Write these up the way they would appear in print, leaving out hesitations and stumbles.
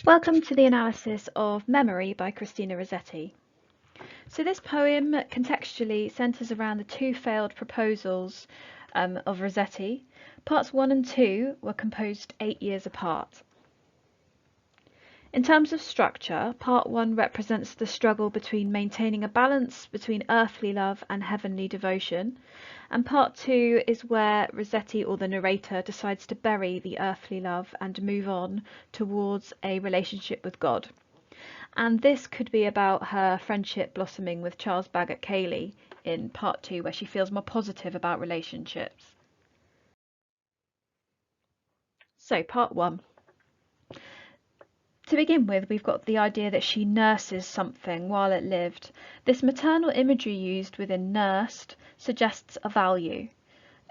Welcome to the analysis of Memory by Christina Rossetti. So this poem contextually centres around the two failed proposals of Rossetti. Parts 1 and 2 were composed 8 years apart. In terms of structure, part 1 represents the struggle between maintaining a balance between earthly love and heavenly devotion, and part 2 is where Rossetti, or the narrator, decides to bury the earthly love and move on towards a relationship with God. And this could be about her friendship blossoming with Charles Bagot Cayley in part 2, where she feels more positive about relationships. So, part 1. To begin with, we've got the idea that she nurses something while it lived. This maternal imagery used within nursed suggests a value.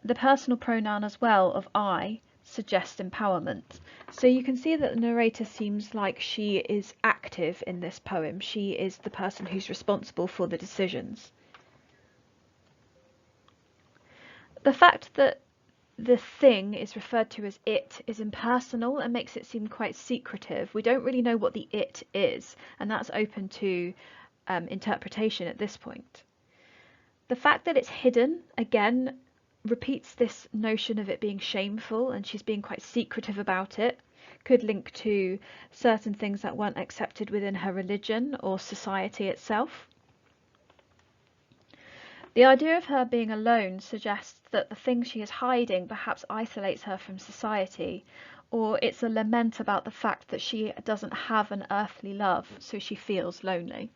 The personal pronoun as well of I suggests empowerment. So you can see that the narrator seems like she is active in this poem. She is the person who's responsible for the decisions. The fact that the thing is referred to as it is impersonal and makes it seem quite secretive. We don't really know what the it is, and that's open to interpretation at this point. The fact that it's hidden, again, repeats this notion of it being shameful, and she's being quite secretive about it. Could link to certain things that weren't accepted within her religion or society itself. The idea of her being alone suggests that the thing she is hiding perhaps isolates her from society, or it's a lament about the fact that she doesn't have an earthly love, so she feels lonely.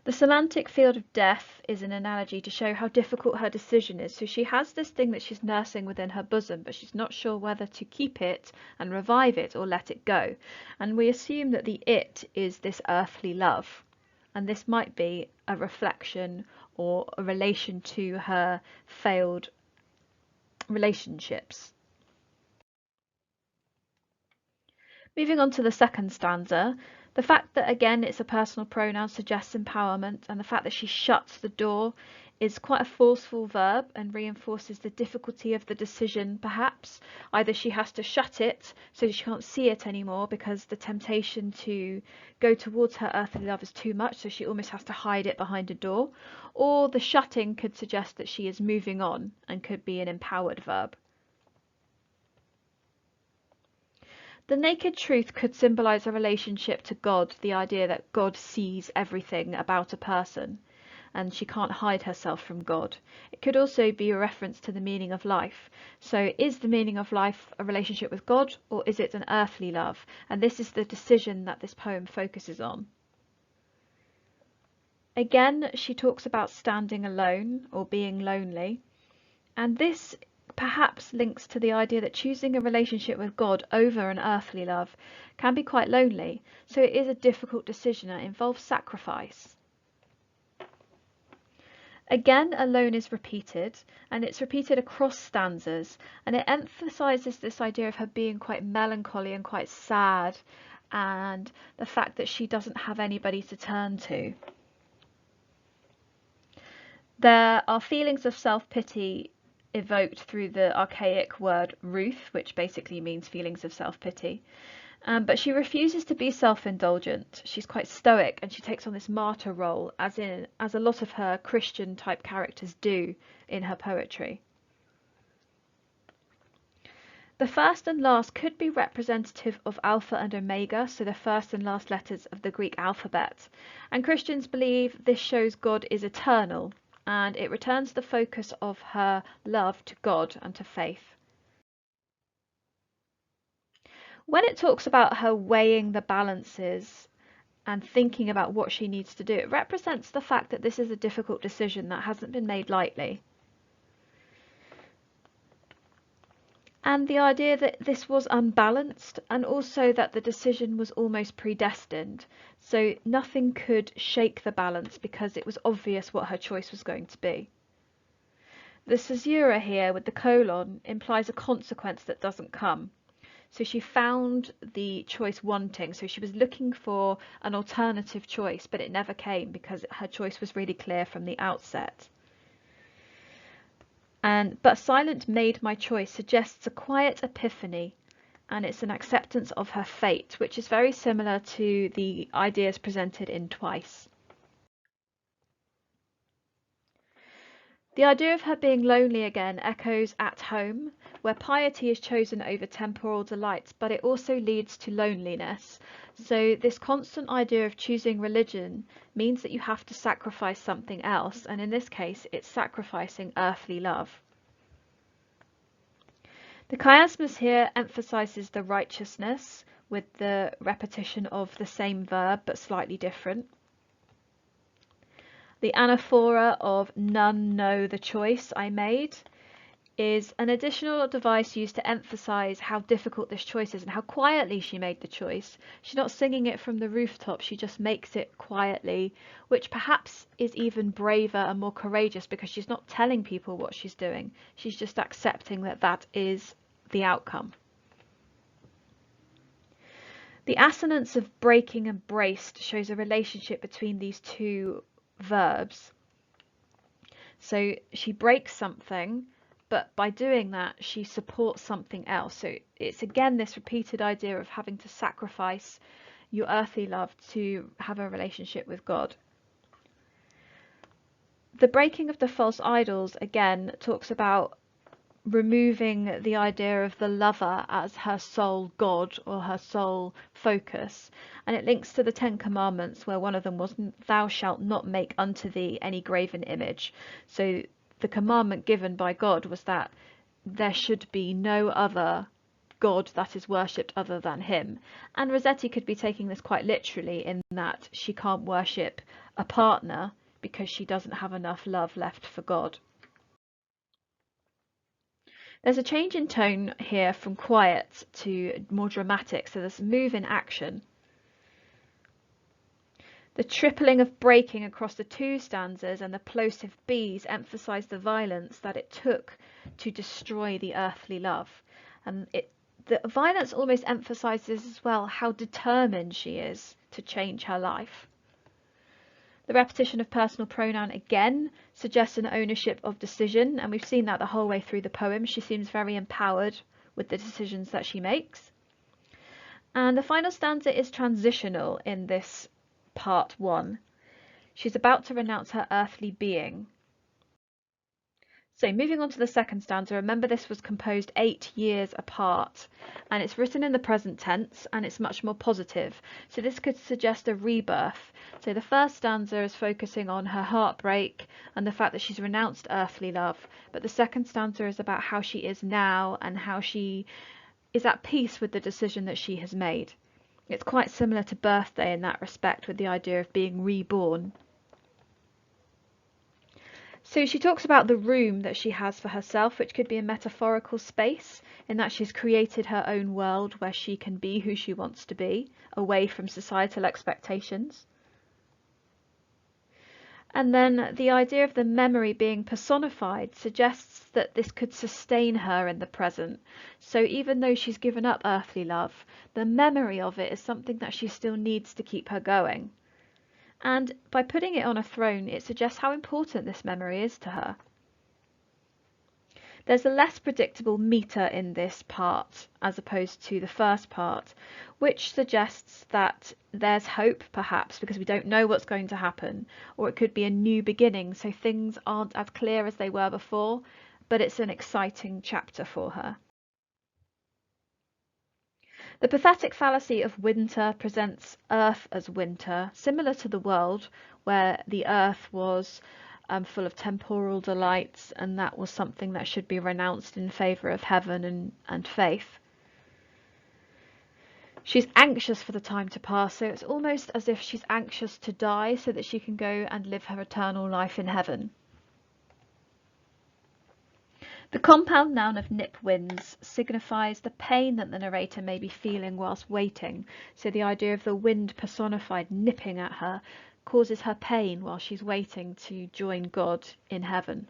The semantic field of death is an analogy to show how difficult her decision is. So she has this thing that she's nursing within her bosom, but she's not sure whether to keep it and revive it or let it go. And we assume that the it is this earthly love. And this might be a reflection or a relation to her failed relationships. Moving on to the second stanza, the fact that again it's a personal pronoun suggests empowerment, and the fact that she shuts the door is quite a forceful verb and reinforces the difficulty of the decision perhaps. Either she has to shut it so she can't see it anymore because the temptation to go towards her earthly love is too much, so she almost has to hide it behind a door, or the shutting could suggest that she is moving on and could be an empowered verb. The naked truth could symbolize a relationship to God, the idea that God sees everything about a person and she can't hide herself from God. It could also be a reference to the meaning of life. So is the meaning of life a relationship with God, or is it an earthly love? And this is the decision that this poem focuses on. Again, she talks about standing alone or being lonely, and this perhaps links to the idea that choosing a relationship with God over an earthly love can be quite lonely. So it is a difficult decision and it involves sacrifice. Again, alone is repeated, and it's repeated across stanzas, and it emphasizes this idea of her being quite melancholy and quite sad, and the fact that she doesn't have anybody to turn to. There are feelings of self-pity evoked through the archaic word ruth, which basically means feelings of self-pity. But she refuses to be self-indulgent. She's quite stoic, and she takes on this martyr role, as a lot of her Christian type characters do in her poetry. The first and last could be representative of Alpha and Omega, so the first and last letters of the Greek alphabet. And Christians believe this shows God is eternal, and it returns the focus of her love to God and to faith. When it talks about her weighing the balances and thinking about what she needs to do, it represents the fact that this is a difficult decision that hasn't been made lightly. And the idea that this was unbalanced, and also that the decision was almost predestined. So nothing could shake the balance because it was obvious what her choice was going to be. The caesura here with the colon implies a consequence that doesn't come. So she found the choice wanting, so she was looking for an alternative choice, but it never came because her choice was really clear from the outset. But silent made my choice suggests a quiet epiphany, and it's an acceptance of her fate, which is very similar to the ideas presented in Twice. The idea of her being lonely again echoes At Home, where piety is chosen over temporal delights, but it also leads to loneliness. So this constant idea of choosing religion means that you have to sacrifice something else, and in this case it's sacrificing earthly love. The chiasmus here emphasizes the righteousness with the repetition of the same verb but slightly different. The anaphora of none know the choice I made is an additional device used to emphasize how difficult this choice is and how quietly she made the choice. She's not singing it from the rooftop, she just makes it quietly, which perhaps is even braver and more courageous because she's not telling people what she's doing. She's just accepting that that is the outcome. The assonance of breaking and braced shows a relationship between these two verbs. So she breaks something, but by doing that she supports something else. So it's again this repeated idea of having to sacrifice your earthly love to have a relationship with God. The breaking of the false idols again talks about removing the idea of the lover as her sole god or her sole focus, and it links to the Ten Commandments, where one of them was thou shalt not make unto thee any graven image. So the commandment given by God was that there should be no other god that is worshipped other than him, and Rossetti could be taking this quite literally in that she can't worship a partner because she doesn't have enough love left for God. There's a change in tone here from quiet to more dramatic, so there's move in action. The tripling of breaking across the two stanzas and the plosive B's emphasize the violence that it took to destroy the earthly love. And the violence almost emphasizes as well how determined she is to change her life. The repetition of personal pronoun again suggests an ownership of decision, and we've seen that the whole way through the poem. She seems very empowered with the decisions that she makes. And the final stanza is transitional in this part 1. She's about to renounce her earthly being. So moving on to the second stanza, remember this was composed 8 years apart, and it's written in the present tense, and it's much more positive. So this could suggest a rebirth. So the first stanza is focusing on her heartbreak and the fact that she's renounced earthly love, but the second stanza is about how she is now and how she is at peace with the decision that she has made. It's quite similar to Birthday in that respect, with the idea of being reborn. So she talks about the room that she has for herself, which could be a metaphorical space, in that she's created her own world where she can be who she wants to be, away from societal expectations. And then the idea of the memory being personified suggests that this could sustain her in the present. So even though she's given up earthly love, the memory of it is something that she still needs to keep her going. And by putting it on a throne, it suggests how important this memory is to her. There's a less predictable meter in this part as opposed to the first part, which suggests that there's hope perhaps because we don't know what's going to happen, or it could be a new beginning, so things aren't as clear as they were before, but it's an exciting chapter for her. The pathetic fallacy of winter presents Earth as winter, similar to the world, where the Earth was full of temporal delights, and that was something that should be renounced in favour of heaven and faith. She's anxious for the time to pass, so it's almost as if she's anxious to die so that she can go and live her eternal life in heaven. The compound noun of nip-winds signifies the pain that the narrator may be feeling whilst waiting, so the idea of the wind personified nipping at her causes her pain while she's waiting to join God in heaven.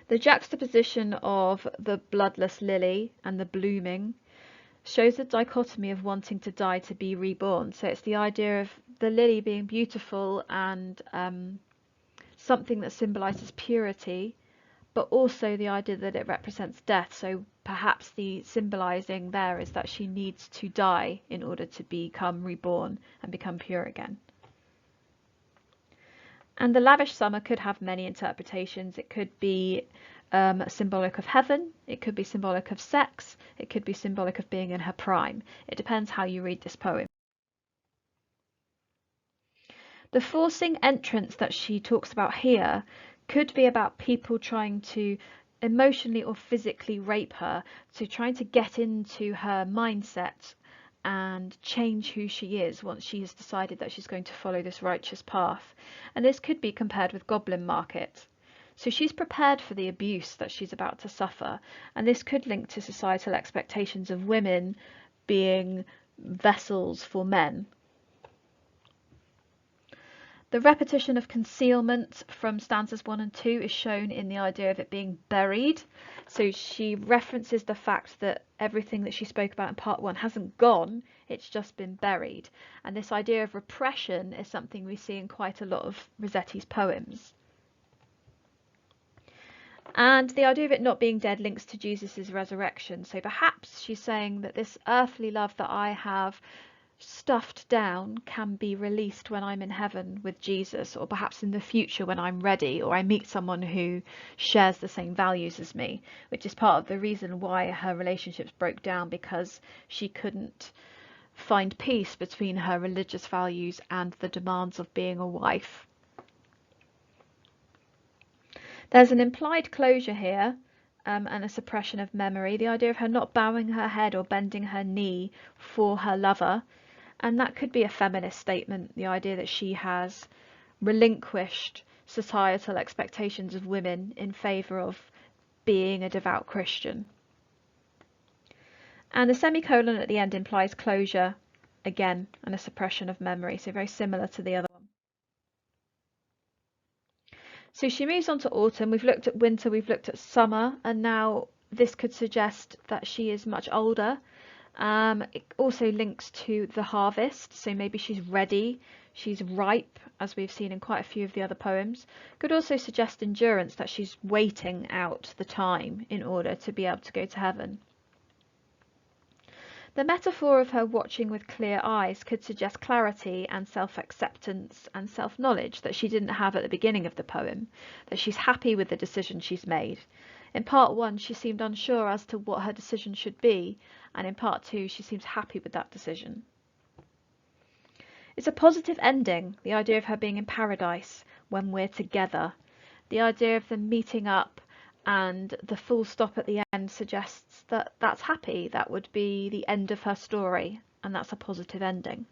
The juxtaposition of the bloodless lily and the blooming shows the dichotomy of wanting to die to be reborn. So it's the idea of the lily being beautiful and something that symbolises purity, but also the idea that it represents death. So perhaps the symbolizing there is that she needs to die in order to become reborn and become pure again. And the lavish summer could have many interpretations. It could be symbolic of heaven, it could be symbolic of sex, it could be symbolic of being in her prime. It depends how you read this poem. The forcing entrance that she talks about here could be about people trying to emotionally or physically rape her, so trying to get into her mindset and change who she is once she has decided that she's going to follow this righteous path. And this could be compared with Goblin Market. So she's prepared for the abuse that she's about to suffer, and this could link to societal expectations of women being vessels for men. The repetition of concealment from stanzas 1 and 2 is shown in the idea of it being buried. So she references the fact that everything that she spoke about in part 1 hasn't gone, it's just been buried. And this idea of repression is something we see in quite a lot of Rossetti's poems. And the idea of it not being dead links to Jesus' resurrection. So perhaps she's saying that this earthly love that I have stuffed down can be released when I'm in heaven with Jesus, or perhaps in the future when I'm ready, or I meet someone who shares the same values as me, which is part of the reason why her relationships broke down, because she couldn't find peace between her religious values and the demands of being a wife. There's an implied closure here and a suppression of memory, the idea of her not bowing her head or bending her knee for her lover. And that could be a feminist statement, the idea that she has relinquished societal expectations of women in favour of being a devout Christian. And the semicolon at the end implies closure again, and a suppression of memory, so very similar to the other one. So she moves on to autumn. We've looked at winter, we've looked at summer, and now this could suggest that she is much older. It also links to the harvest, so maybe she's ready, she's ripe, as we've seen in quite a few of the other poems. Could also suggest endurance, that she's waiting out the time in order to be able to go to heaven. The metaphor of her watching with clear eyes could suggest clarity and self-acceptance and self-knowledge that she didn't have at the beginning of the poem, that she's happy with the decision she's made. In part 1 she seemed unsure as to what her decision should be, and in part 2 she seems happy with that decision. It's a positive ending, the idea of her being in paradise when we're together. The idea of them meeting up and the full stop at the end suggests that that's happy. That would be the end of her story, and that's a positive ending.